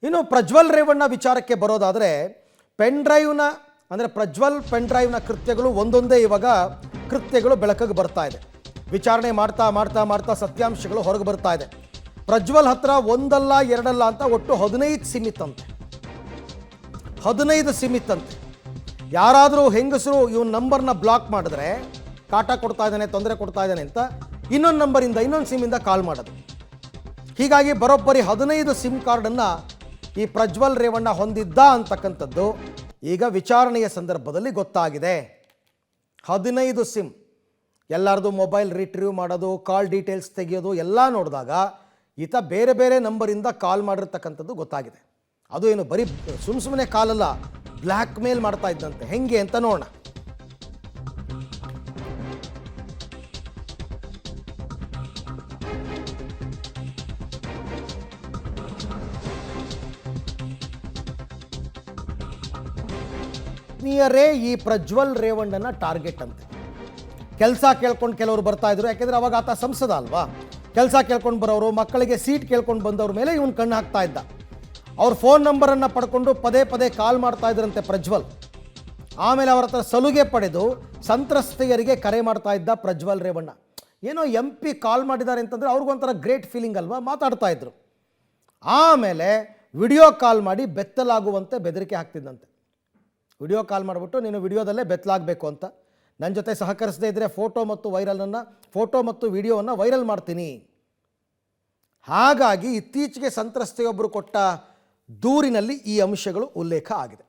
ಇನ್ನು ಪ್ರಜ್ವಲ್ ರೇವಣ್ಣ ವಿಚಾರಕ್ಕೆ ಬರೋದಾದರೆ ಪ್ರಜ್ವಲ್ ಪೆನ್ ಡ್ರೈವ್ನ ಕೃತ್ಯಗಳು ಒಂದೊಂದೇ ಇವಾಗ ಕೃತ್ಯಗಳು ಬೆಳಕಿಗೆ ಬರ್ತಾ ಇದೆ. ವಿಚಾರಣೆ ಮಾಡ್ತಾ ಮಾಡ್ತಾ ಮಾಡ್ತಾ ಸತ್ಯಾಂಶಗಳು ಹೊರಗೆ ಬರ್ತಾ ಇದೆ. ಪ್ರಜ್ವಲ್ ಹತ್ರ ಒಂದಲ್ಲ ಎರಡಲ್ಲ ಅಂತ ಒಟ್ಟು 15 ಸಿಮ್ ಇತ್ತಂತೆ. 15 ಸಿಮ್ ಇತ್ತಂತೆ. ಯಾರಾದರೂ ಹೆಂಗಸರು ಇವನ ನಂಬರ್ನ ಬ್ಲಾಕ್ ಮಾಡಿದ್ರೆ ಕಾಟ ಕೊಡ್ತಾ ಇದ್ದಾನೆ, ತೊಂದರೆ ಕೊಡ್ತಾ ಇದ್ದಾನೆ ಅಂತ ಇನ್ನೊಂದು ನಂಬರಿಂದ ಇನ್ನೊಂದು ಸಿಮ್ಮಿಂದ ಕಾಲ್ ಮಾಡೋದು. ಹೀಗಾಗಿ ಬರೋಬ್ಬರಿ 15 ಸಿಮ್ ಕಾರ್ಡನ್ನು ಈ ಪ್ರಜ್ವಲ್ ರೇವಣ್ಣ ಹೊಂದಿದ್ದ ಅಂತಕ್ಕಂಥದ್ದು ಈಗ ವಿಚಾರಣೆಯ ಸಂದರ್ಭದಲ್ಲಿ ಗೊತ್ತಾಗಿದೆ. 15 ಸಿಮ್, ಎಲ್ಲರದು ಮೊಬೈಲ್ ರಿಟ್ರೀವ್ ಮಾಡೋದು, ಕಾಲ್ ಡೀಟೇಲ್ಸ್ ತೆಗೆಯೋದು ಎಲ್ಲ ನೋಡಿದಾಗ ಈತ ಬೇರೆ ಬೇರೆ ನಂಬರಿಂದ ಕಾಲ್ ಮಾಡಿರ್ತಕ್ಕಂಥದ್ದು ಗೊತ್ತಾಗಿದೆ. ಅದು ಏನು ಬರೀ ಸುಮ್ಮನೆ ಕಾಲಲ್ಲ, ಬ್ಲ್ಯಾಕ್ ಮೇಲ್ ಮಾಡ್ತಾ ಇದ್ದಂತೆ. ಹೆಂಗೆ ಅಂತ ನೋಡೋಣ. ಆತ್ಮೀಯರೇ ಈ ಪ್ರಜ್ವಲ್ ರೇವಣ್ಣನ ಟಾರ್ಗೆಟ್ ಅಂತೆ. ಕೆಲಸ ಕೇಳ್ಕೊಂಡು ಕೆಲವರು ಬರ್ತಾ ಇದ್ರು, ಯಾಕೆಂದರೆ ಅವಾಗ ಆತ ಸಂಸದ ಅಲ್ವಾ. ಕೆಲಸ ಕೇಳ್ಕೊಂಡು ಬರೋರು, ಮಕ್ಕಳಿಗೆ ಸೀಟ್ ಕೇಳ್ಕೊಂಡು ಬಂದವ್ರ ಮೇಲೆ ಇವನು ಕಣ್ಣು ಹಾಕ್ತಾ ಇದ್ದ. ಅವ್ರ ಫೋನ್ ನಂಬರನ್ನು ಪಡ್ಕೊಂಡು ಪದೇ ಪದೇ ಕಾಲ್ ಮಾಡ್ತಾ ಇದ್ರಂತೆ ಪ್ರಜ್ವಲ್. ಆಮೇಲೆ ಅವರ ಹತ್ರ ಸಲುಗೆ ಪಡೆದು ಸಂತ್ರಸ್ತೆಯರಿಗೆ ಕರೆ ಮಾಡ್ತಾ ಇದ್ದ ಪ್ರಜ್ವಲ್ ರೇವಣ್ಣ. ಏನೋ MP ಕಾಲ್ ಮಾಡಿದ್ದಾರೆ ಅಂತಂದರೆ ಅವ್ರಿಗೊಂಥರ ಗ್ರೇಟ್ ಫೀಲಿಂಗ್ ಅಲ್ವಾ, ಮಾತಾಡ್ತಾ ಇದ್ರು. ಆಮೇಲೆ ವಿಡಿಯೋ ಕಾಲ್ ಮಾಡಿ ಬೆತ್ತಲಾಗುವಂತೆ ಬೆದರಿಕೆ ಹಾಕ್ತಿದ್ದಂತೆ. ವಿಡಿಯೋ ಕಾಲ್ ಮಾಡಿಬಿಟ್ಟು ನೀನು ವಿಡಿಯೋದಲ್ಲೇ ಬೆತ್ತಲಾಗಬೇಕು ಅಂತ, ನನ್ನ ಜೊತೆ ಸಹಕರಿಸದೇ ಇದ್ದರೆ ಫೋಟೋ ಮತ್ತು ವಿಡಿಯೋವನ್ನು ವೈರಲ್ ಮಾಡ್ತೀನಿ. ಹಾಗಾಗಿ ಇತ್ತೀಚೆಗೆ ಸಂತ್ರಸ್ತೆಯೊಬ್ಬರು ಕೊಟ್ಟ ದೂರಿನಲ್ಲಿ ಈ ಅಂಶಗಳು ಉಲ್ಲೇಖ ಆಗಿದೆ.